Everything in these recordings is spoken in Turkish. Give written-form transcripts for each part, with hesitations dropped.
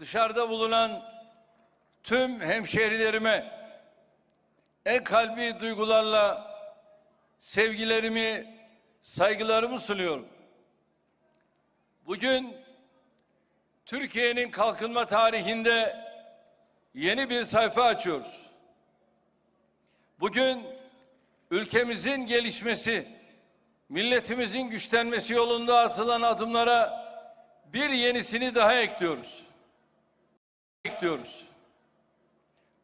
dışarıda bulunan tüm hemşehrilerime en kalbi duygularla sevgilerimi, saygılarımı sunuyorum. Bugün Türkiye'nin kalkınma tarihinde yeni bir sayfa açıyoruz. Bugün ülkemizin gelişmesi, milletimizin güçlenmesi yolunda atılan adımlara bir yenisini daha ekliyoruz.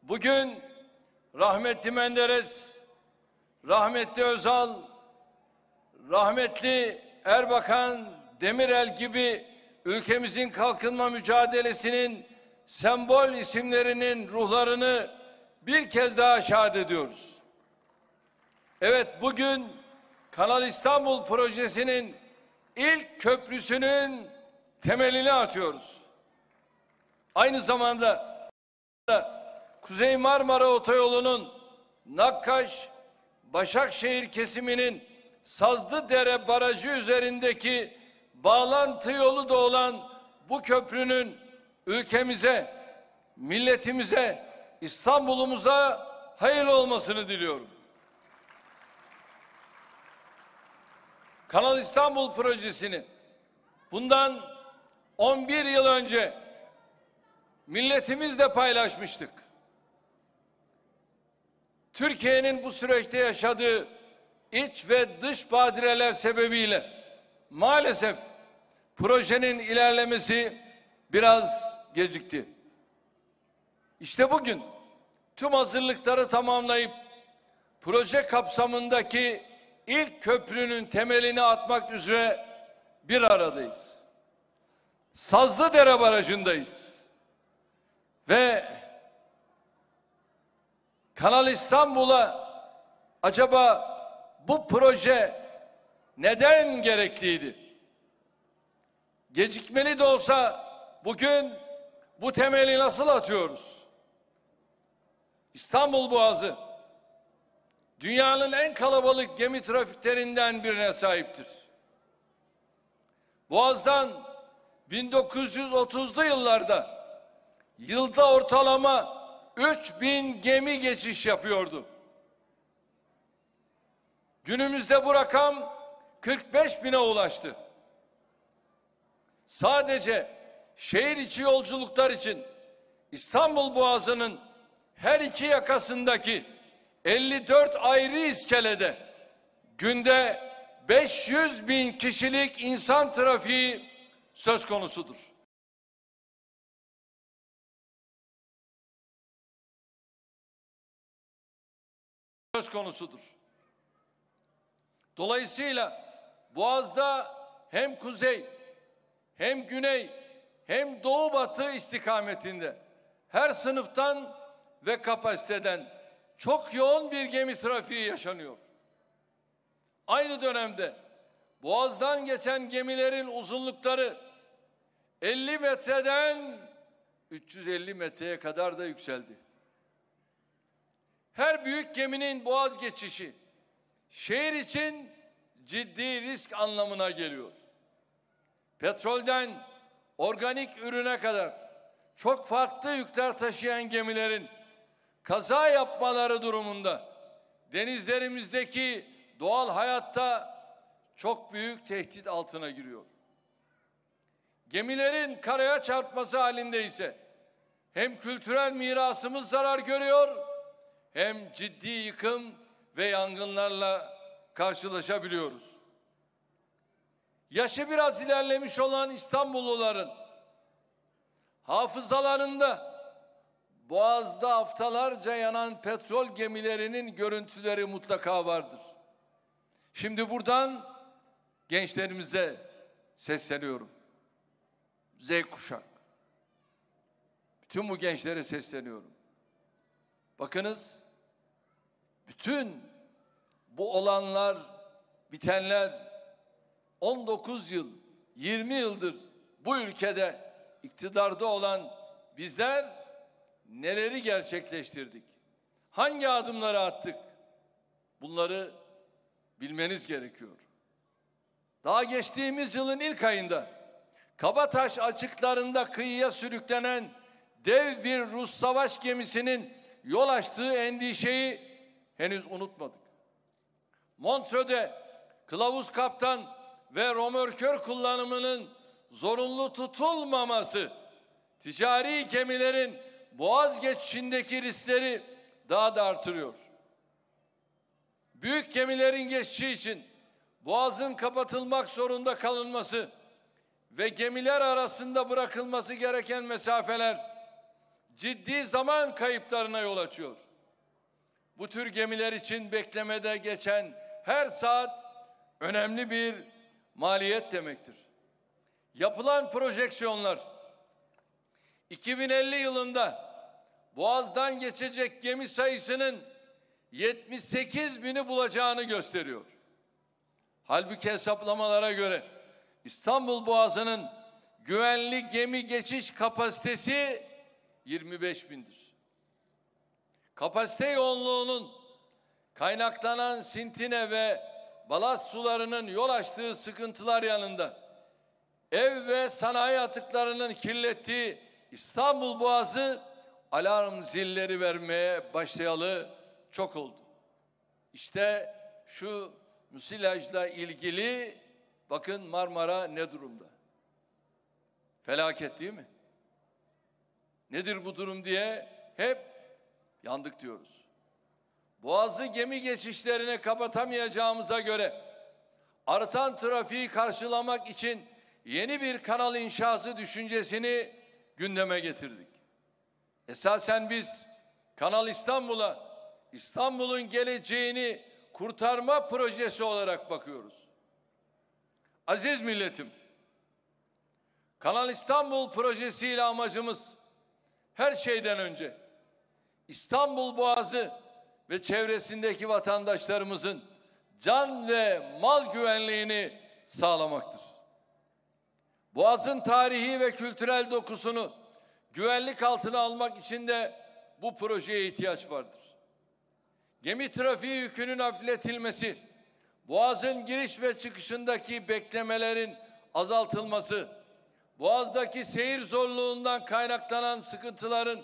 Bugün rahmetli Menderes, rahmetli Özal, rahmetli Erbakan, Demirel gibi ülkemizin kalkınma mücadelesinin sembol isimlerinin ruhlarını bir kez daha şahit ediyoruz. Evet, bugün Kanal İstanbul projesinin ilk köprüsünün temelini atıyoruz. Aynı zamanda Kuzey Marmara Otoyolu'nun Nakkaş-Başakşehir kesiminin Sazlıdere Barajı üzerindeki bağlantı yolu da olan bu köprünün ülkemize, milletimize, İstanbul'umuza hayırlı olmasını diliyorum. Kanal İstanbul projesini bundan 11 yıl önce milletimizle paylaşmıştık. Türkiye'nin bu süreçte yaşadığı iç ve dış badireler sebebiyle maalesef projenin ilerlemesi biraz gecikti. İşte bugün tüm hazırlıkları tamamlayıp proje kapsamındaki ilk köprünün temelini atmak üzere bir aradayız. Sazlıdere Barajı'ndayız. Ve Kanal İstanbul'a acaba bu proje neden gerekliydi? Gecikmeli de olsa bugün bu temeli nasıl atıyoruz? İstanbul Boğazı dünyanın en kalabalık gemi trafiklerinden birine sahiptir. Boğaz'dan 1930'lu yıllarda yılda ortalama 3000 gemi geçiş yapıyordu. Günümüzde bu rakam 45.000'e ulaştı. Sadece şehir içi yolculuklar için İstanbul Boğazı'nın her iki yakasındaki 54 ayrı iskelede günde 500.000 kişilik insan trafiği söz konusudur. Dolayısıyla Boğaz'da hem kuzey, hem güney, hem doğu batı istikametinde her sınıftan ve kapasiteden çok yoğun bir gemi trafiği yaşanıyor. Aynı dönemde Boğaz'dan geçen gemilerin uzunlukları 50 metreden 350 metreye kadar da yükseldi. Her büyük geminin boğaz geçişi şehir için ciddi risk anlamına geliyor. Petrolden organik ürüne kadar çok farklı yükler taşıyan gemilerin kaza yapmaları durumunda denizlerimizdeki doğal hayatta çok büyük tehdit altına giriyor. Gemilerin karaya çarpması halinde ise hem kültürel mirasımız zarar görüyor, hem ciddi yıkım ve yangınlarla karşılaşabiliyoruz. Yaşı biraz ilerlemiş olan İstanbulluların hafızalarında Boğaz'da haftalarca yanan petrol gemilerinin görüntüleri mutlaka vardır. Şimdi buradan gençlerimize sesleniyorum. Z kuşak. Bütün bu gençlere sesleniyorum. Bakınız, bütün bu olanlar, bitenler 19 yıl, 20 yıldır bu ülkede iktidarda olan bizler neleri gerçekleştirdik? Hangi adımları attık? Bunları bilmeniz gerekiyor. Daha geçtiğimiz yılın ilk ayında Kabataş açıklarında kıyıya sürüklenen dev bir Rus savaş gemisinin yol açtığı endişeyi henüz unutmadık. Montreux'de kılavuz kaptan ve römorkör kullanımının zorunlu tutulmaması, ticari gemilerin Boğaz geçişindeki riskleri daha da artırıyor. Büyük gemilerin geçişi için Boğaz'ın kapatılmak zorunda kalınması ve gemiler arasında bırakılması gereken mesafeler ciddi zaman kayıplarına yol açıyor. Bu tür gemiler için beklemede geçen her saat önemli bir maliyet demektir. Yapılan projeksiyonlar 2050 yılında Boğaz'dan geçecek gemi sayısının 78 bini bulacağını gösteriyor. Halbuki hesaplamalara göre İstanbul Boğazı'nın güvenli gemi geçiş kapasitesi 25 bindir. Kapasite yoğunluğunun kaynaklanan sintine ve balast sularının yol açtığı sıkıntılar yanında ev ve sanayi atıklarının kirlettiği İstanbul Boğazı alarm zilleri vermeye başlayalı çok oldu. İşte şu müsilajla ilgili bakın Marmara ne durumda? Felaket değil mi? Nedir bu durum diye hep yandık diyoruz. Boğazı gemi geçişlerine kapatamayacağımıza göre artan trafiği karşılamak için yeni bir kanal inşası düşüncesini gündeme getirdik. Esasen biz Kanal İstanbul'a, İstanbul'un geleceğini kurtarma projesi olarak bakıyoruz. Aziz milletim, Kanal İstanbul projesiyle amacımız her şeyden önce İstanbul Boğazı ve çevresindeki vatandaşlarımızın can ve mal güvenliğini sağlamaktır. Boğaz'ın tarihi ve kültürel dokusunu güvenlik altına almak için de bu projeye ihtiyaç vardır. Gemi trafiği yükünün hafifletilmesi, Boğaz'ın giriş ve çıkışındaki beklemelerin azaltılması, Boğaz'daki seyir zorluğundan kaynaklanan sıkıntıların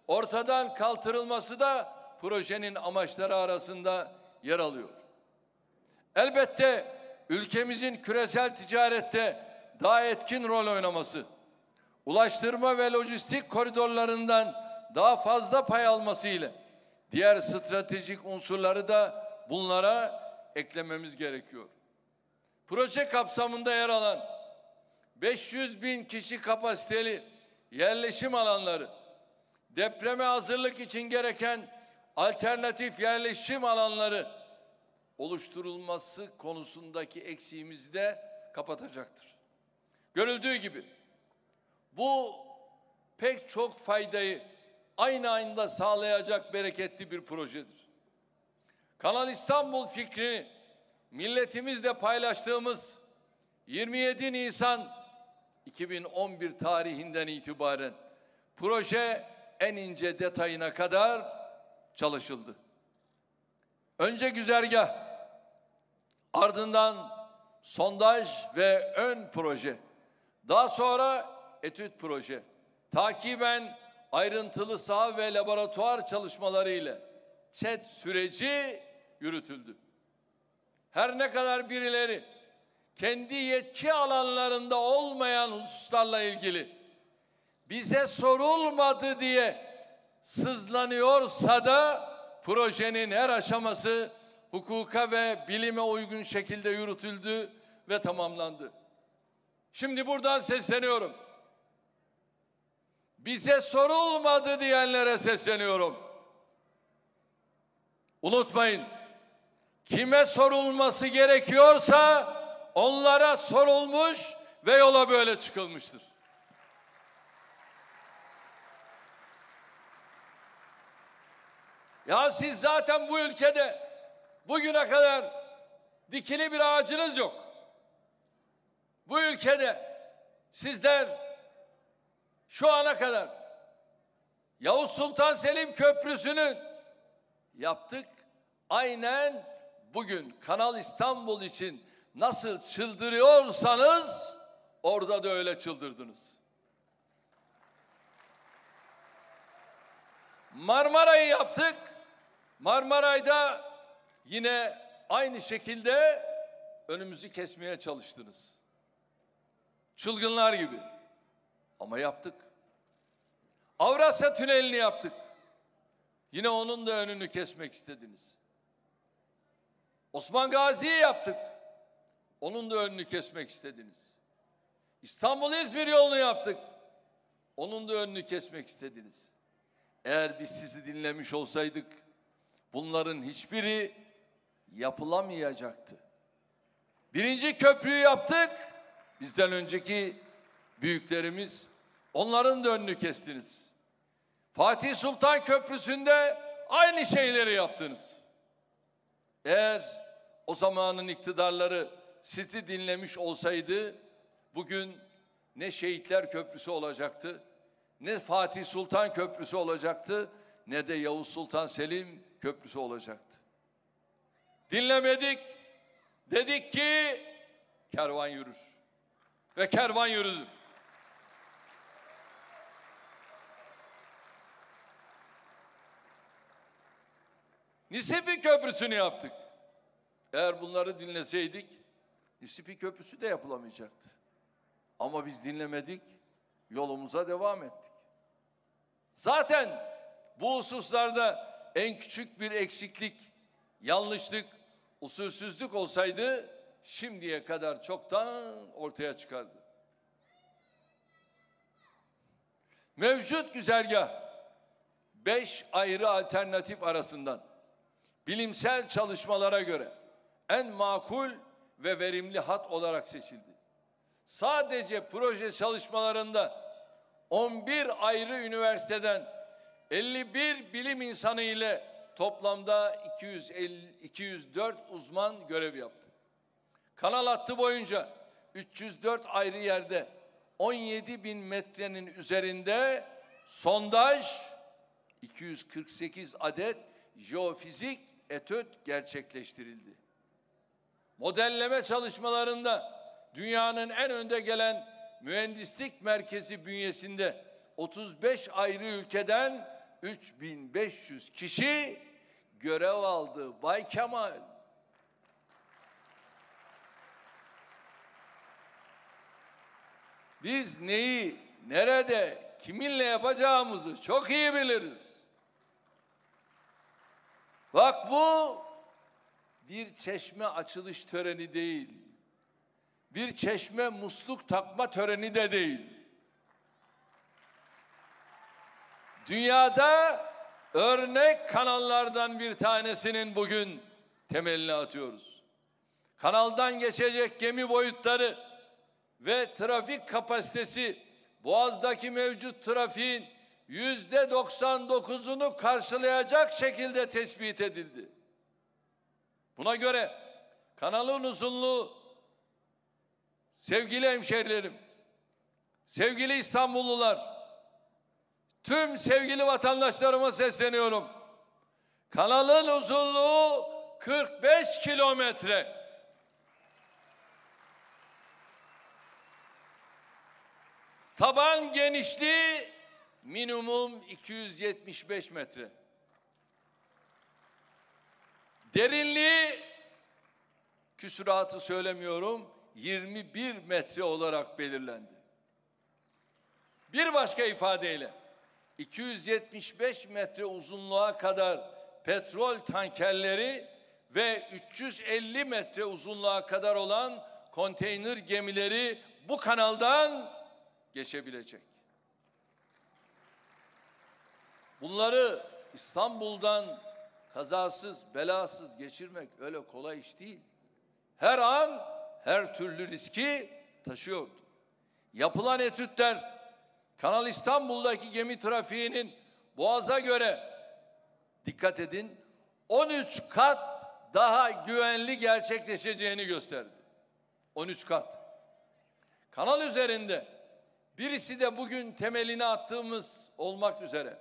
ortadan kaldırılması da projenin amaçları arasında yer alıyor. Elbette ülkemizin küresel ticarette daha etkin rol oynaması, ulaştırma ve lojistik koridorlarından daha fazla pay alması ile diğer stratejik unsurları da bunlara eklememiz gerekiyor. Proje kapsamında yer alan 500 bin kişi kapasiteli yerleşim alanları, depreme hazırlık için gereken alternatif yerleşim alanları oluşturulması konusundaki eksiğimizi de kapatacaktır. Görüldüğü gibi bu pek çok faydayı aynı anda sağlayacak bereketli bir projedir. Kanal İstanbul fikrini milletimizle paylaştığımız 27 Nisan 2011 tarihinden itibaren proje en ince detayına kadar çalışıldı. Önce güzergah, ardından sondaj ve ön proje, daha sonra etüt proje, takiben ayrıntılı saha ve laboratuvar çalışmaları ile ÇED süreci yürütüldü. Her ne kadar birileri kendi yetki alanlarında olmayan hususlarla ilgili bize sorulmadı diye sızlanıyorsa da projenin her aşaması hukuka ve bilime uygun şekilde yürütüldü ve tamamlandı. Şimdi buradan sesleniyorum. Bize sorulmadı diyenlere sesleniyorum. Unutmayın, kime sorulması gerekiyorsa onlara sorulmuş ve yola böyle çıkılmıştır. Ya siz zaten bu ülkede bugüne kadar dikili bir ağacınız yok. Bu ülkede sizler şu ana kadar Yavuz Sultan Selim Köprüsü'nü yaptık. Aynen bugün Kanal İstanbul için nasıl çıldırıyorsanız Orada da öyle çıldırdınız. Marmaray'ı yaptık. Marmaray'da yine aynı şekilde önümüzü kesmeye çalıştınız. Çılgınlar gibi. Ama yaptık. Avrasya Tüneli'ni yaptık. Yine onun da önünü kesmek istediniz. Osman Gazi'yi yaptık. Onun da önünü kesmek istediniz. İstanbul-İzmir yolunu yaptık. Onun da önünü kesmek istediniz. Eğer biz sizi dinlemiş olsaydık bunların hiçbiri yapılamayacaktı. Birinci köprüyü yaptık. Bizden önceki büyüklerimiz, onların da önünü kestiniz. Fatih Sultan Köprüsü'nde aynı şeyleri yaptınız. Eğer o zamanın iktidarları sizi dinlemiş olsaydı bugün ne Şehitler Köprüsü olacaktı, ne Fatih Sultan Köprüsü olacaktı, ne de Yavuz Sultan Selim Köprüsü olacaktı. Dinlemedik. Dedik ki kervan yürür. Ve kervan yürüdü. Nisipi Köprüsü'nü yaptık. Eğer bunları dinleseydik Nisipi Köprüsü de yapılamayacaktı. Ama biz dinlemedik, yolumuza devam ettik. Zaten bu hususlarda en küçük bir eksiklik, yanlışlık, usulsüzlük olsaydı şimdiye kadar çoktan ortaya çıkardı. Mevcut güzergah 5 ayrı alternatif arasından bilimsel çalışmalara göre en makul ve verimli hat olarak seçildi. Sadece proje çalışmalarında 11 ayrı üniversiteden 51 bilim insanı ile toplamda 204 uzman görev yaptı. Kanal hattı boyunca 304 ayrı yerde 17.000 metrenin üzerinde sondaj, 248 adet jeofizik etüt gerçekleştirildi. Modelleme çalışmalarında dünyanın en önde gelen mühendislik merkezi bünyesinde 35 ayrı ülkeden 3500 kişi görev aldı. Bay Kemal. Biz neyi, nerede, kiminle yapacağımızı çok iyi biliriz. Bak bu bir çeşme açılış töreni değil. Bir çeşme musluk takma töreni de değil. Dünyada örnek kanallardan bir tanesinin bugün temelini atıyoruz. Kanaldan geçecek gemi boyutları ve trafik kapasitesi Boğaz'daki mevcut trafiğin %99'unu karşılayacak şekilde tespit edildi. Buna göre kanalın uzunluğu, sevgili hemşehrilerim, sevgili İstanbullular, tüm sevgili vatandaşlarıma sesleniyorum. Kanalın uzunluğu 45 kilometre. Taban genişliği minimum 275 metre. Derinliği, küsuratı söylemiyorum, 21 metre olarak belirlendi. Bir başka ifadeyle 275 metre uzunluğa kadar petrol tankerleri ve 350 metre uzunluğa kadar olan konteyner gemileri bu kanaldan geçebilecek. Bunları İstanbul'dan kazasız, belasız geçirmek öyle kolay iş değil. Her an her türlü riski taşıyordu. Yapılan etütler Kanal İstanbul'daki gemi trafiğinin Boğaz'a göre, dikkat edin, 13 kat daha güvenli gerçekleşeceğini gösterdi. 13 kat. Kanal üzerinde, birisi de bugün temelini attığımız olmak üzere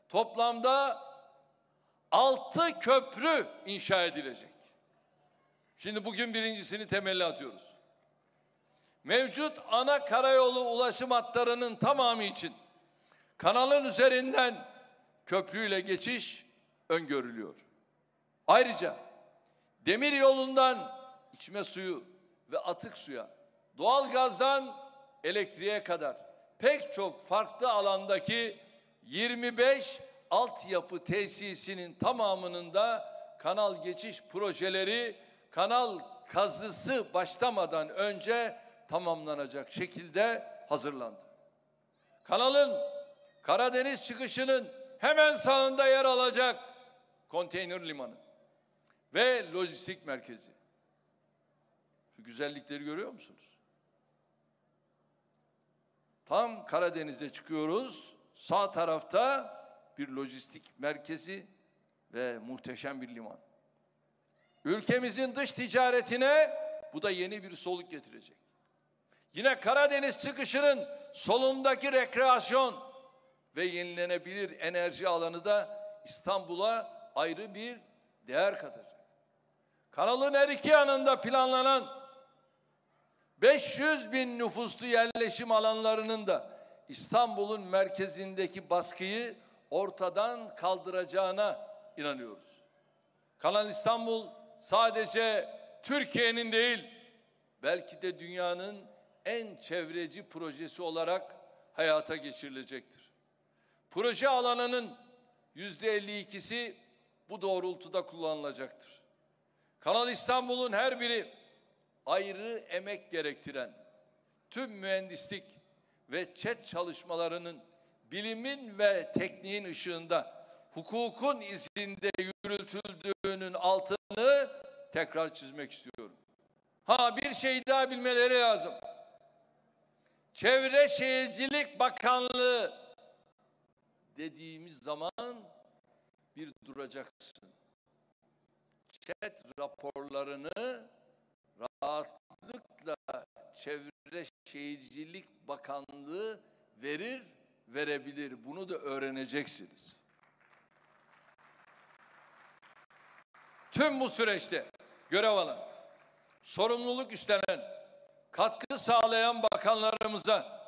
toplamda 6 köprü inşa edilecek. Şimdi bugün birincisini temelli atıyoruz. mevcut ana karayolu ulaşım hatlarının tamamı için kanalın üzerinden köprüyle geçiş öngörülüyor. Ayrıca demir yolundan içme suyu ve atık suya, doğalgazdan elektriğe kadar pek çok farklı alandaki 25 altyapı tesisinin tamamının da kanal geçiş projeleri kanal kazısı başlamadan önce tamamlanacak şekilde hazırlandı. Kanalın Karadeniz çıkışının hemen sağında yer alacak konteyner limanı ve lojistik merkezi. Şu güzellikleri görüyor musunuz? Tam Karadeniz'e çıkıyoruz. Sağ tarafta bir lojistik merkezi ve muhteşem bir liman. Ülkemizin dış ticaretine bu da yeni bir soluk getirecek. Yine Karadeniz çıkışının solundaki rekreasyon ve yenilenebilir enerji alanı da İstanbul'a ayrı bir değer katacak. Kanalın her iki yanında planlanan 500 bin nüfuslu yerleşim alanlarının da İstanbul'un merkezindeki baskıyı ortadan kaldıracağına inanıyoruz. Kanal İstanbul sadece Türkiye'nin değil, belki de dünyanın en çevreci projesi olarak hayata geçirilecektir. Proje alanının %52'si bu doğrultuda kullanılacaktır. Kanal İstanbul'un her biri ayrı emek gerektiren tüm mühendislik ve ÇED çalışmalarının bilimin ve tekniğin ışığında hukukun izinde yürütüldüğünün altını tekrar çizmek istiyorum. Bir şey daha bilmeleri lazım. Çevre Şehircilik Bakanlığı dediğimiz zaman bir duracaksın. ÇED raporlarını rahatlıkla Çevre Şehircilik Bakanlığı verebilir. Bunu da öğreneceksiniz. Tüm bu süreçte görev alan, sorumluluk üstlenen, katkı sağlayan bakanlarımıza,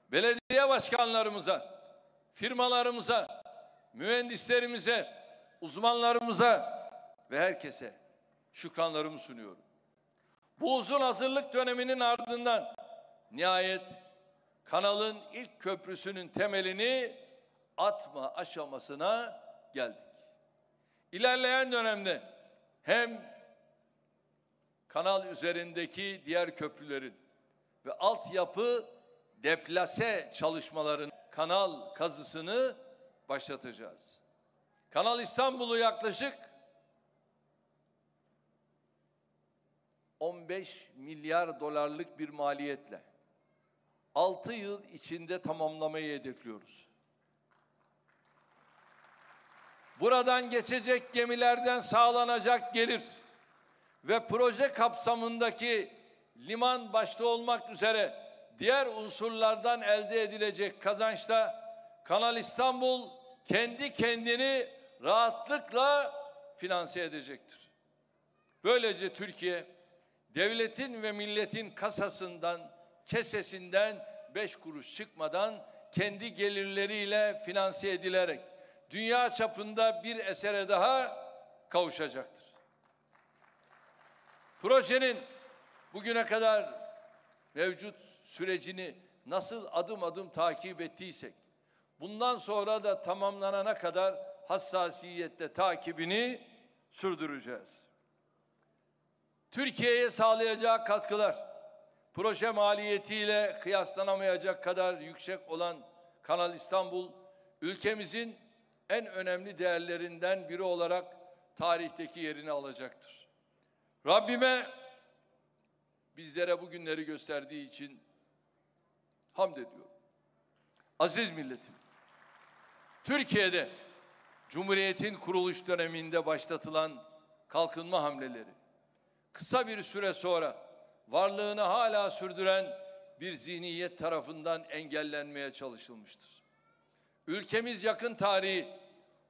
belediye başkanlarımıza, firmalarımıza, mühendislerimize, uzmanlarımıza ve herkese şükranlarımı sunuyorum. Bu uzun hazırlık döneminin ardından nihayet kanalın ilk köprüsünün temelini atma aşamasına geldik. İlerleyen dönemde hem kanal üzerindeki diğer köprülerin ve altyapı deplase çalışmaların kanal kazısını başlatacağız. Kanal İstanbul'u yaklaşık 15 milyar dolarlık bir maliyetle 6 yıl içinde tamamlamayı hedefliyoruz. Buradan geçecek gemilerden sağlanacak gelir ve proje kapsamındaki liman başta olmak üzere diğer unsurlardan elde edilecek kazançta Kanal İstanbul kendi kendini rahatlıkla finanse edecektir. Böylece Türkiye devletin ve milletin kasasından, kesesinden 5 kuruş çıkmadan kendi gelirleriyle finanse edilerek dünya çapında bir esere daha kavuşacaktır. Projenin bugüne kadar mevcut sürecini nasıl adım adım takip ettiysek, bundan sonra da tamamlanana kadar hassasiyetle takibini sürdüreceğiz. Türkiye'ye sağlayacağı katkılar, proje maliyetiyle kıyaslanamayacak kadar yüksek olan Kanal İstanbul, ülkemizin en önemli değerlerinden biri olarak tarihteki yerini alacaktır. Rabbime bizlere bu günleri gösterdiği için hamd ediyorum. Aziz milletim, Türkiye'de Cumhuriyet'in kuruluş döneminde başlatılan kalkınma hamleleri, kısa bir süre sonra varlığını hala sürdüren bir zihniyet tarafından engellenmeye çalışılmıştır. Ülkemiz yakın tarihi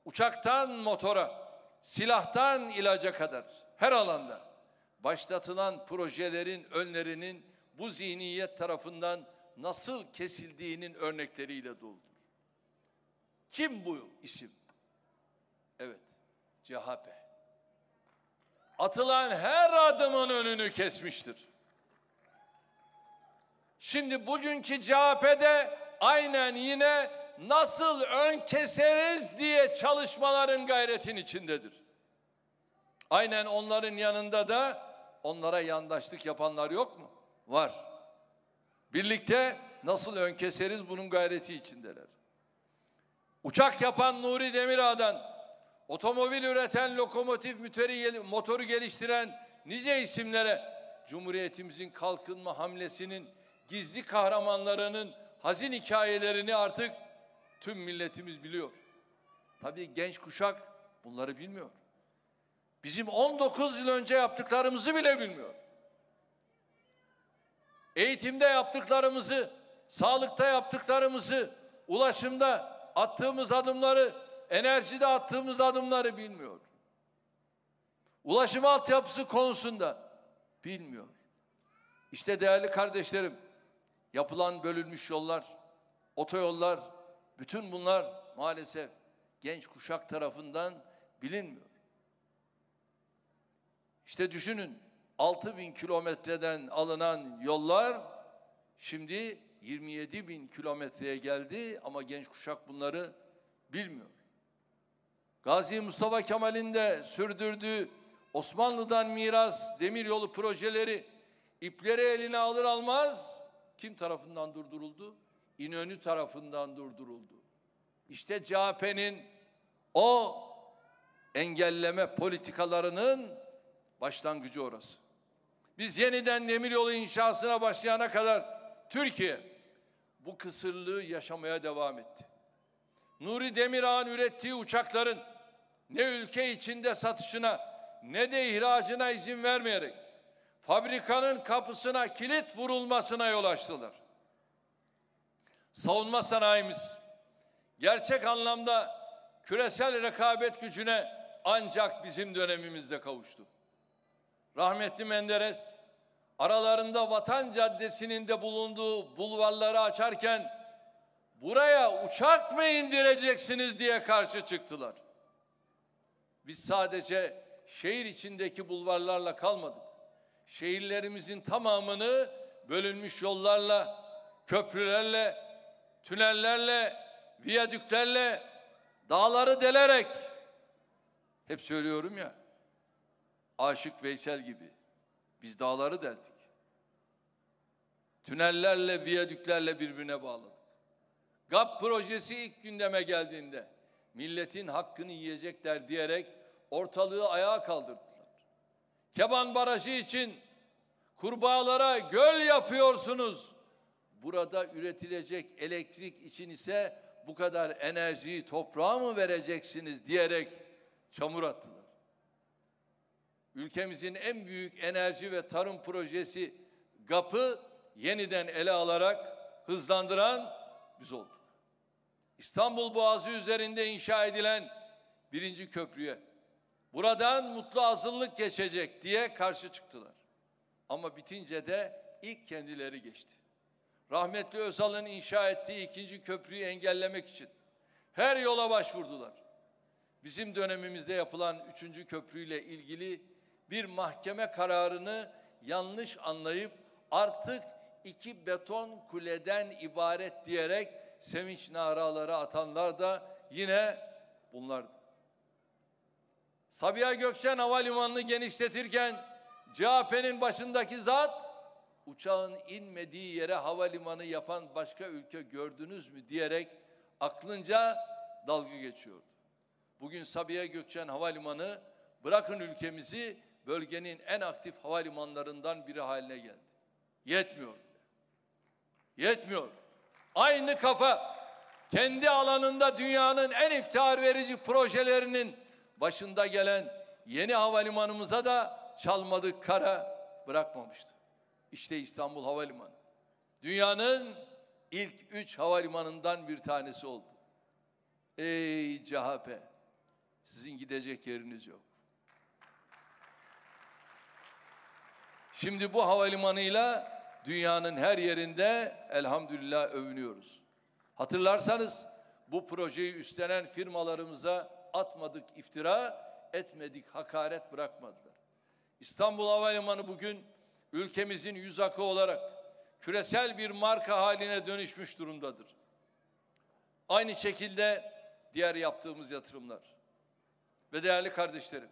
uçaktan motora, silahtan ilaca kadar her alanda başlatılan projelerin önlerinin bu zihniyet tarafından nasıl kesildiğinin örnekleriyle doludur. Kim bu isim? Evet, CHP. Atılan her adımın önünü kesmiştir. Şimdi bugünkü CHP'de aynen yine nasıl ön keseriz diye çalışmaların gayretin içindedir. Aynen onların yanında da onlara yandaşlık yapanlar yok mu? Var. Birlikte nasıl ön keseriz bunun gayreti içindeler. Uçak yapan Nuri Demirağ'dan, otomobil üreten lokomotif motoru geliştiren nice isimlere Cumhuriyetimizin kalkınma hamlesinin gizli kahramanlarının hazin hikayelerini artık tüm milletimiz biliyor. Tabii genç kuşak bunları bilmiyor. Bizim 19 yıl önce yaptıklarımızı bile bilmiyor. Eğitimde yaptıklarımızı, sağlıkta yaptıklarımızı, ulaşımda attığımız adımları, enerjide attığımız adımları bilmiyor. Ulaşım altyapısı konusunda bilmiyor. İşte değerli kardeşlerim, yapılan bölünmüş yollar, otoyollar, bütün bunlar maalesef genç kuşak tarafından bilinmiyor. İşte düşünün, 6.000 kilometreden alınan yollar şimdi 27.000 kilometreye geldi ama genç kuşak bunları bilmiyor. Gazi Mustafa Kemal'in de sürdürdüğü Osmanlı'dan miras demiryolu projeleri ipleri eline alır almaz kim tarafından durduruldu? İnönü tarafından durduruldu. İşte CHP'nin o engelleme politikalarının başlangıcı orası. Biz yeniden demiryolu inşasına başlayana kadar Türkiye bu kısırlığı yaşamaya devam etti. Nuri Demirağ'ın ürettiği uçakların ne ülke içinde satışına ne de ihracına izin vermeyerek fabrikanın kapısına kilit vurulmasına yol açtılar. Savunma sanayimiz gerçek anlamda küresel rekabet gücüne ancak bizim dönemimizde kavuştu. Rahmetli Menderes aralarında Vatan Caddesi'nin de bulunduğu bulvarları açarken buraya uçak mı indireceksiniz diye karşı çıktılar. Biz sadece şehir içindeki bulvarlarla kalmadık. Şehirlerimizin tamamını bölünmüş yollarla, köprülerle, tünellerle, viyadüklerle, dağları delerek, hep söylüyorum ya, Aşık Veysel gibi biz dağları deldik. Tünellerle, viyadüklerle birbirine bağladık. GAP projesi ilk gündeme geldiğinde milletin hakkını yiyecekler diyerek ortalığı ayağa kaldırdılar. Keban Barajı için kurbağalara göl yapıyorsunuz. Burada üretilecek elektrik için ise bu kadar enerjiyi toprağa mı vereceksiniz diyerek çamur attılar. Ülkemizin en büyük enerji ve tarım projesi GAP'ı yeniden ele alarak hızlandıran biz olduk. İstanbul Boğazı üzerinde inşa edilen 1. köprüye buradan mutlu azınlık geçecek diye karşı çıktılar. Ama bitince de ilk kendileri geçti. Rahmetli Özal'ın inşa ettiği 2. köprüyü engellemek için her yola başvurdular. Bizim dönemimizde yapılan 3. köprüyle ilgili bir mahkeme kararını yanlış anlayıp artık 2 beton kuleden ibaret diyerek sevinç naraları atanlar da yine bunlardı. Sabiha Gökçen Havalimanı'nı genişletirken CHP'nin başındaki zat uçağın inmediği yere havalimanı yapan başka ülke gördünüz mü diyerek aklınca dalga geçiyordu. Bugün Sabiha Gökçen Havalimanı bırakın ülkemizi bölgenin en aktif havalimanlarından biri haline geldi. Yetmiyor. Yetmiyor. Aynı kafa kendi alanında dünyanın en iftihar verici projelerinin başında gelen yeni havalimanımıza da çalmadık kara bırakmamıştı. İşte İstanbul Havalimanı. Dünyanın ilk 3 havalimanından bir tanesi oldu. Ey CHP, sizin gidecek yeriniz yok. Şimdi bu havalimanıyla dünyanın her yerinde elhamdülillah övünüyoruz. Hatırlarsanız bu projeyi üstlenen firmalarımıza atmadık iftira, etmedik hakaret bırakmadılar. İstanbul Havalimanı bugün ülkemizin yüz akı olarak küresel bir marka haline dönüşmüş durumdadır. Aynı şekilde diğer yaptığımız yatırımlar ve değerli kardeşlerim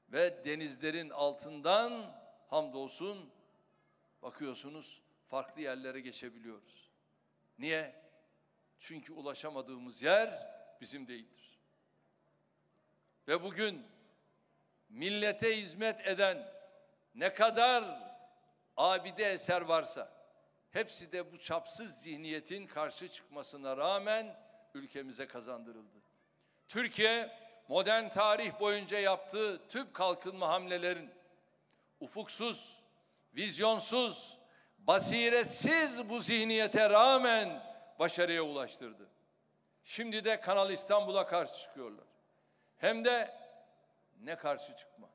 ve denizlerin altından hamdolsun bakıyorsunuz farklı yerlere geçebiliyoruz. Niye? Çünkü ulaşamadığımız yer bizim değildir. Ve bugün millete hizmet eden ne kadar abide eser varsa hepsi de bu çapsız zihniyetin karşı çıkmasına rağmen ülkemize kazandırıldı. Türkiye modern tarih boyunca yaptığı tüm kalkınma hamlelerin ufuksuz, vizyonsuz, basiretsiz bu zihniyete rağmen başarıya ulaştırdı. Şimdi de Kanal İstanbul'a karşı çıkıyorlar. Hem de ne karşı çıkma.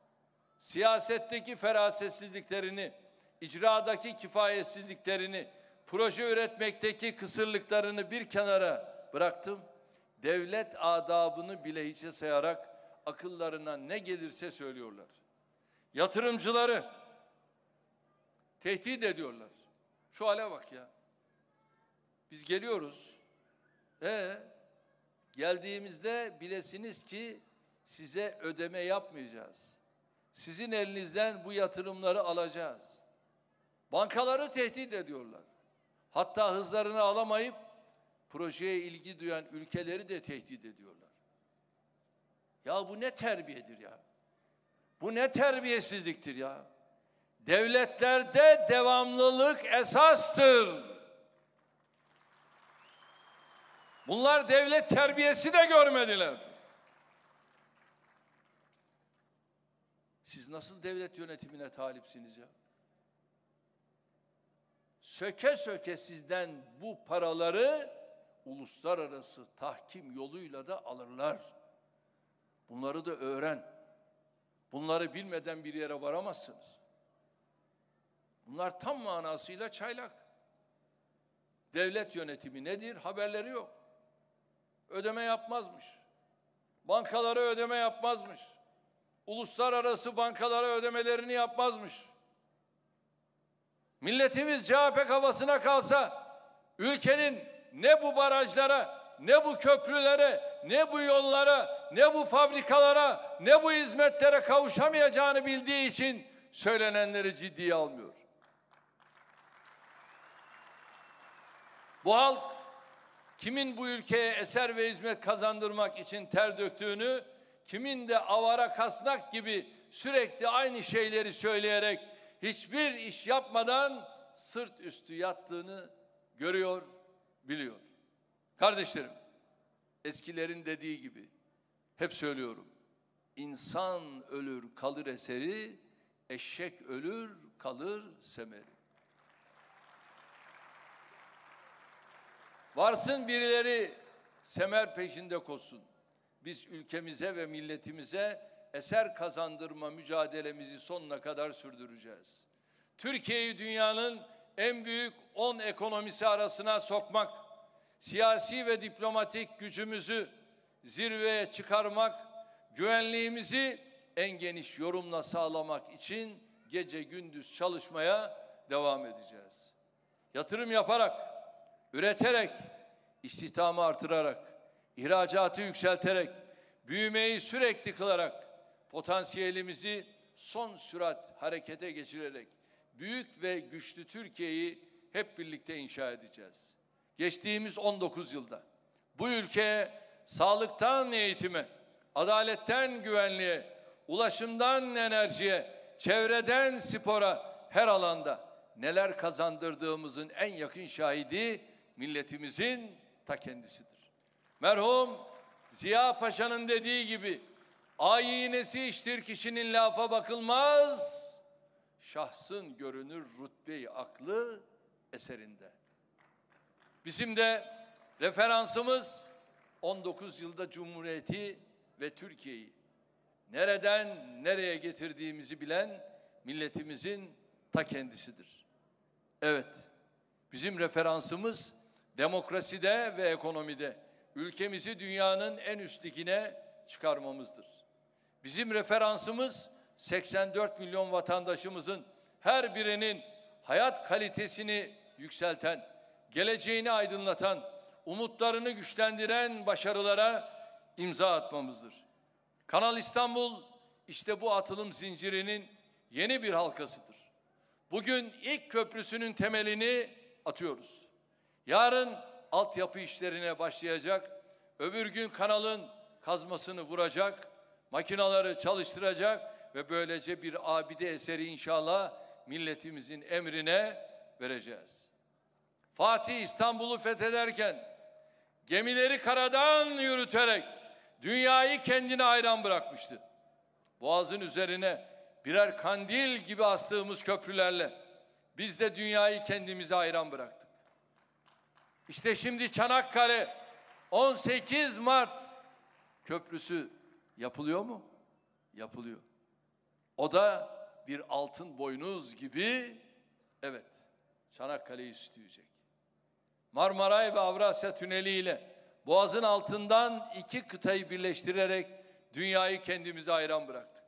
Siyasetteki ferasetsizliklerini, icradaki kifayetsizliklerini, proje üretmekteki kısırlıklarını bir kenara bıraktım. Devlet adabını bile hiçe sayarak akıllarına ne gelirse söylüyorlar. Yatırımcıları tehdit ediyorlar. Şu hale bak ya. Biz geliyoruz. Geldiğimizde bilesiniz ki size ödeme yapmayacağız. Sizin elinizden bu yatırımları alacağız. Bankaları tehdit ediyorlar. Hatta hızlarını alamayıp projeye ilgi duyan ülkeleri de tehdit ediyorlar. Ya bu ne terbiyedir ya? Bu ne terbiyesizliktir ya? Devletlerde devamlılık esastır. Bunlar devlet terbiyesi de görmediler. Siz nasıl devlet yönetimine talipsiniz ya? Söke söke sizden bu paraları uluslararası tahkim yoluyla da alırlar. Bunları da öğren. Bunları bilmeden bir yere varamazsınız. Bunlar tam manasıyla çaylak. Devlet yönetimi nedir? Haberleri yok. Ödeme yapmazmış. Bankalara ödeme yapmazmış. Uluslararası bankalara ödemelerini yapmazmış. Milletimiz CHP kafasına kalsa ülkenin ne bu barajlara, ne bu köprülere, ne bu yollara, ne bu fabrikalara, ne bu hizmetlere kavuşamayacağını bildiği için söylenenleri ciddiye almıyor. Bu halk kimin bu ülkeye eser ve hizmet kazandırmak için ter döktüğünü, kimin de avara kasnak gibi sürekli aynı şeyleri söyleyerek hiçbir iş yapmadan sırt üstü yattığını görüyor, biliyor. Kardeşlerim, eskilerin dediği gibi hep söylüyorum. İnsan ölür kalır eseri, eşek ölür kalır semeri. Varsın birileri semer peşinde koşsun. Biz ülkemize ve milletimize eser kazandırma mücadelemizi sonuna kadar sürdüreceğiz. Türkiye'yi dünyanın en büyük 10 ekonomisi arasına sokmak, siyasi ve diplomatik gücümüzü zirveye çıkarmak, güvenliğimizi en geniş yorumla sağlamak için gece gündüz çalışmaya devam edeceğiz. Yatırım yaparak, üreterek, istihdamı artırarak, ihracatı yükselterek, büyümeyi sürekli kılarak, potansiyelimizi son sürat harekete geçirerek, büyük ve güçlü Türkiye'yi hep birlikte inşa edeceğiz. Geçtiğimiz 19 yılda bu ülkeye sağlıktan eğitime, adaletten güvenliğe, ulaşımdan enerjiye, çevreden spora her alanda neler kazandırdığımızın en yakın şahidi milletimizin ta kendisidir. Merhum Ziya Paşa'nın dediği gibi ayinesi iştir kişinin lafa bakılmaz, şahsın görünür rütbe-i aklı eserinde. Bizim de referansımız 19 yılda Cumhuriyeti ve Türkiye'yi nereden nereye getirdiğimizi bilen milletimizin ta kendisidir. Evet, bizim referansımız demokraside ve ekonomide ülkemizi dünyanın en üst ligine çıkarmamızdır. Bizim referansımız 84 milyon vatandaşımızın her birinin hayat kalitesini yükselten, geleceğini aydınlatan, umutlarını güçlendiren başarılara imza atmamızdır. Kanal İstanbul işte bu atılım zincirinin yeni bir halkasıdır. Bugün ilk köprüsünün temelini atıyoruz. Yarın altyapı işlerine başlayacak, öbür gün kanalın kazmasını vuracak, makinaları çalıştıracak ve böylece bir abide eseri inşallah milletimizin emrine vereceğiz. Fatih İstanbul'u fethederken gemileri karadan yürüterek dünyayı kendine hayran bırakmıştı. Boğazın üzerine birer kandil gibi astığımız köprülerle biz de dünyayı kendimize hayran bıraktık. İşte şimdi Çanakkale 18 Mart köprüsü yapılıyor mu? Yapılıyor. O da bir altın boynuz gibi, evet, Çanakkale'yi süsleyecek. Marmaray ve Avrasya Tüneli ile Boğaz'ın altından iki kıtayı birleştirerek dünyayı kendimize hayran bıraktık.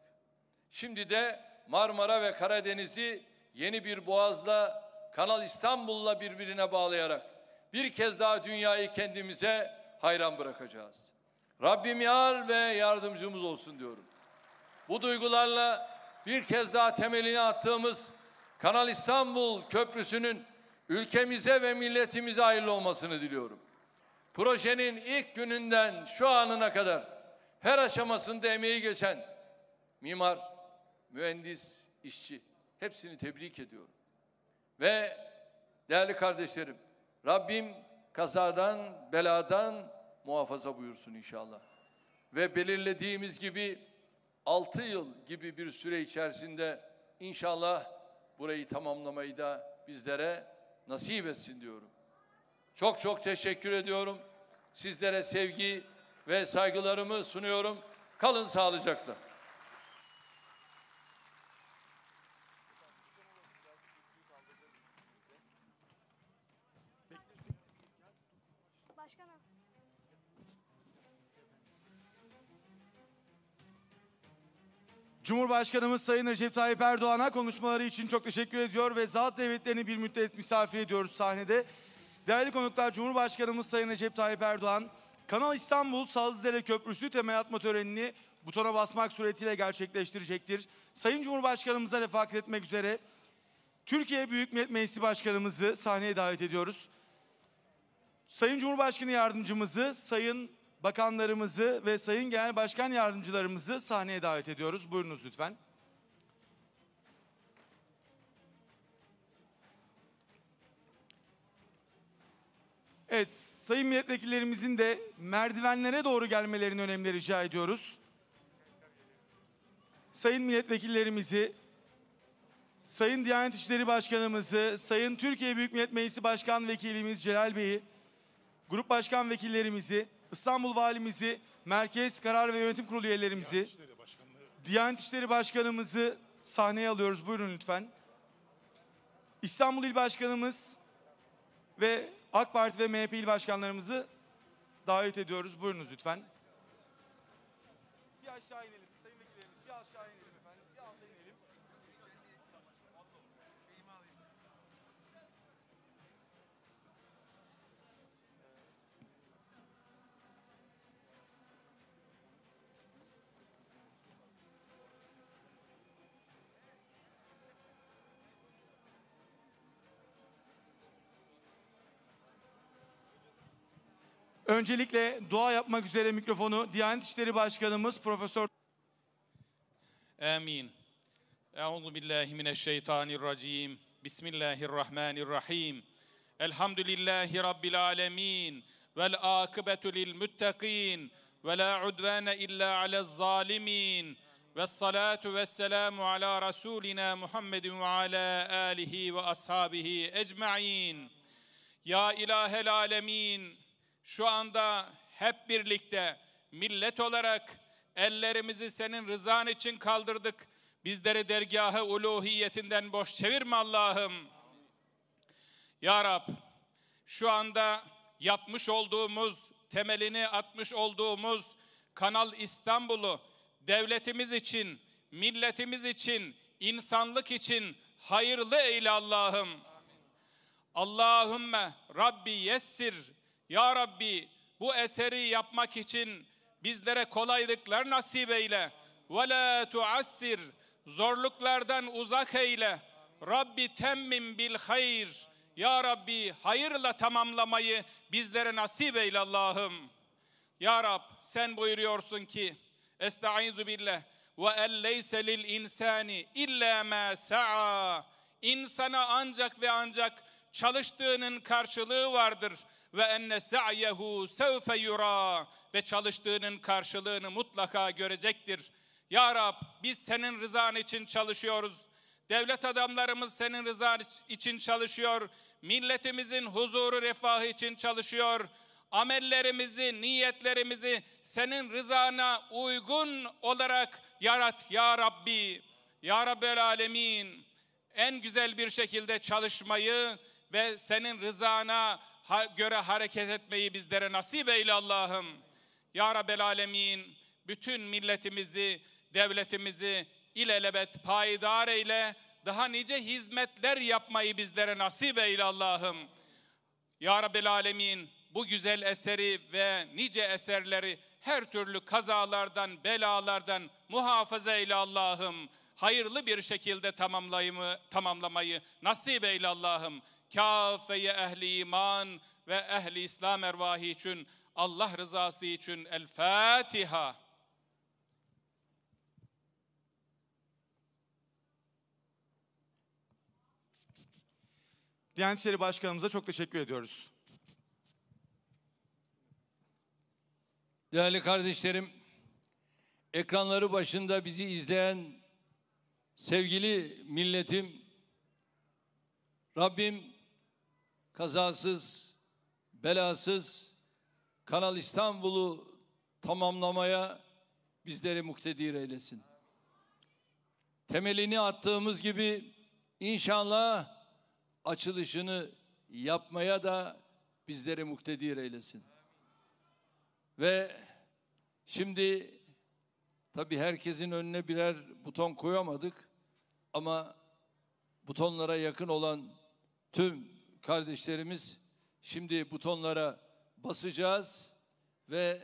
Şimdi de Marmara ve Karadeniz'i yeni bir boğazla, Kanal İstanbul'la birbirine bağlayarak bir kez daha dünyayı kendimize hayran bırakacağız. Rabbim yar ve yardımcımız olsun diyorum. Bu duygularla bir kez daha temelini attığımız Kanal İstanbul Köprüsü'nün ülkemize ve milletimize hayırlı olmasını diliyorum. Projenin ilk gününden şu anına kadar her aşamasında emeği geçen mimar, mühendis, işçi hepsini tebrik ediyorum. Ve değerli kardeşlerim, Rabbim kazadan, beladan muhafaza buyursun inşallah. Ve belirlediğimiz gibi 6 yıl gibi bir süre içerisinde inşallah burayı tamamlamayı da bizlere nasip etsin diyorum. Çok çok teşekkür ediyorum. Sizlere sevgi ve saygılarımı sunuyorum. Kalın sağlıcakla. Başkanım. Cumhurbaşkanımız Sayın Recep Tayyip Erdoğan'a konuşmaları için çok teşekkür ediyor ve zat devletlerini bir müddet misafir ediyoruz sahnede. Değerli konuklar, Cumhurbaşkanımız Sayın Recep Tayyip Erdoğan, Kanal İstanbul Sazlıdere Köprüsü temel atma törenini butona basmak suretiyle gerçekleştirecektir. Sayın Cumhurbaşkanımıza refakat etmek üzere Türkiye Büyük Millet Meclisi Başkanımızı sahneye davet ediyoruz. Sayın Cumhurbaşkanı Yardımcımızı, Sayın Bakanlarımızı ve Sayın Genel Başkan Yardımcılarımızı sahneye davet ediyoruz. Buyurunuz lütfen. Evet, sayın milletvekillerimizin de merdivenlere doğru gelmelerini önemli rica ediyoruz. Sayın milletvekillerimizi, Sayın Diyanet İşleri Başkanımızı, Sayın Türkiye Büyük Millet Meclisi Başkan Vekilimiz Celal Bey'i, Grup Başkan Vekillerimizi, İstanbul Valimizi, Merkez Karar ve Yönetim Kurulu üyelerimizi, Diyanet İşleri Başkanımızı sahneye alıyoruz. Buyurun lütfen. İstanbul İl Başkanımız ve AK Parti ve MHP İl Başkanlarımızı davet ediyoruz. Buyurunuz lütfen. Bir aşağı inelim. Sayın Vekillerimiz bir aşağı inelim efendim. Bir alta inelim. Öncelikle dua yapmak üzere mikrofonu Diyanet İşleri Başkanımız Profesör آمين. أعوذ بالله من الشيطان الرجيم. بسم الله الرحمن الرحيم. الحمد لله رب العالمين والعاقبة للمتقين ولا عدوان إلا على الظالمين والصلاة والسلام على رسولنا محمد وعلى آله وأصحابه أجمعين. Ya İlahel Alemin, şu anda hep birlikte millet olarak ellerimizi senin rızan için kaldırdık. Bizleri dergâh-ı uluhiyetinden boş çevirme Allah'ım. Ya Rab, şu anda yapmış olduğumuz, temelini atmış olduğumuz Kanal İstanbul'u devletimiz için, milletimiz için, insanlık için hayırlı eyle Allah'ım. Allahümme Rabbi yessir. Ya Rabbi, bu eseri yapmak için bizlere kolaylıklar nasip eyle. Ve la tuassir. Zorluklardan uzak eyle. Rabbi temmim bil hayr. Ya Rabbi, hayırla tamamlamayı bizlere nasip eyle Allah'ım. Ya Rab, sen buyuruyorsun ki Estaizu billah ve en leyse lil insani illa ma sa'a. İnsana ancak ve ancak çalıştığının karşılığı vardır. Ve enne sa'yehu sevfe yura. Ve çalıştığının karşılığını mutlaka görecektir. Ya Rab, biz senin rızan için çalışıyoruz. Devlet adamlarımız senin rızan için çalışıyor. Milletimizin huzuru, refahı için çalışıyor. Amellerimizi, niyetlerimizi senin rızana uygun olarak yarat ya Rabbi. Ya Rabbel Alemin, en güzel bir şekilde çalışmayı ve senin rızana göre hareket etmeyi bizlere nasip eyle Allah'ım. Ya Rabbel Alemin, bütün milletimizi, devletimizi ilelebet payidar eyle, daha nice hizmetler yapmayı bizlere nasip eyle Allah'ım. Ya Rabbel Alemin, bu güzel eseri ve nice eserleri her türlü kazalardan, belalardan muhafaza eyle Allah'ım. Hayırlı bir şekilde tamamlamayı nasip eyle Allah'ım. Kâfeye ehli iman ve ehli İslam ervahı için, Allah rızası için El Fatiha. Diyanet İşleri Başkanımıza çok teşekkür ediyoruz. Değerli kardeşlerim, ekranları başında bizi izleyen sevgili milletim, Rabbim kazasız, belasız Kanal İstanbul'u tamamlamaya bizleri muktedir eylesin. Temelini attığımız gibi inşallah açılışını yapmaya da bizleri muktedir eylesin. Ve şimdi tabii herkesin önüne birer buton koyamadık ama butonlara yakın olan tüm kardeşlerimiz şimdi butonlara basacağız ve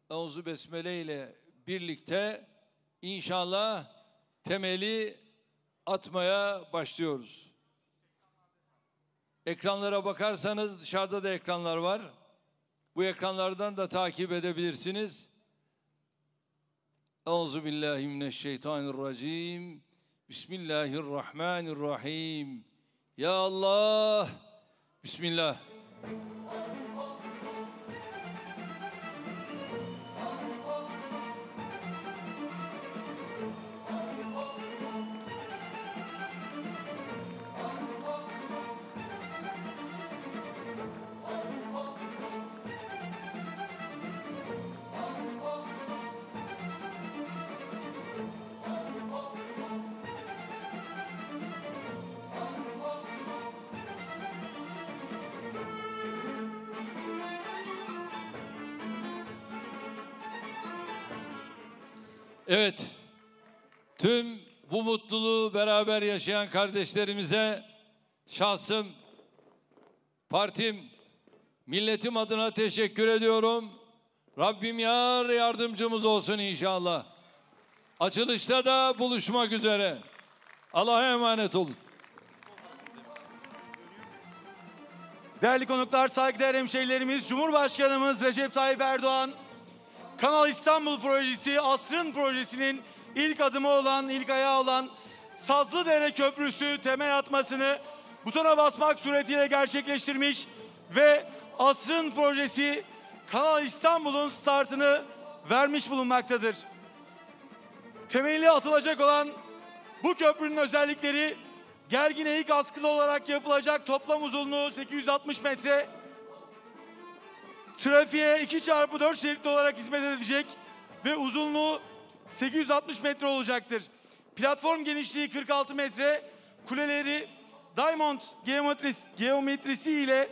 Euzu Besmele ile birlikte inşallah temeli atmaya başlıyoruz. Ekranlara bakarsanız dışarıda da ekranlar var. Bu ekranlardan da takip edebilirsiniz. Euzubillahimineşşeytanirracim. Bismillahirrahmanirrahim. Ya Allah. Bismillah. Evet, tüm bu mutluluğu beraber yaşayan kardeşlerimize şahsım, partim, milletim adına teşekkür ediyorum. Rabbim yar yardımcımız olsun inşallah. Açılışta da buluşmak üzere. Allah'a emanet olun. Değerli konuklar, saygıdeğer hemşehrilerimiz, Cumhurbaşkanımız Recep Tayyip Erdoğan, Kanal İstanbul projesi, asrın projesinin ilk adımı olan, ilk ayağı olan Sazlıdere Köprüsü temel atmasını butona basmak suretiyle gerçekleştirmiş ve asrın projesi Kanal İstanbul'un startını vermiş bulunmaktadır. Temeli atılacak olan bu köprünün özellikleri: gergin eğik askılı olarak yapılacak, toplam uzunluğu 860 metre, trafiğe 2x4 şeritli olarak hizmet edecek ve uzunluğu 860 metre olacaktır. Platform genişliği 46 metre, kuleleri Diamond geometrisi ile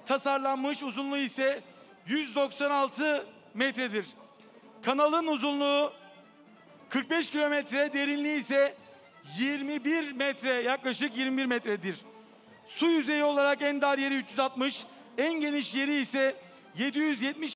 tasarlanmış, uzunluğu ise 196 metredir. Kanalın uzunluğu 45 kilometre, derinliği ise 21 metre, yaklaşık 21 metredir. Su yüzeyi olarak en dar yeri 360, en geniş yeri ise 770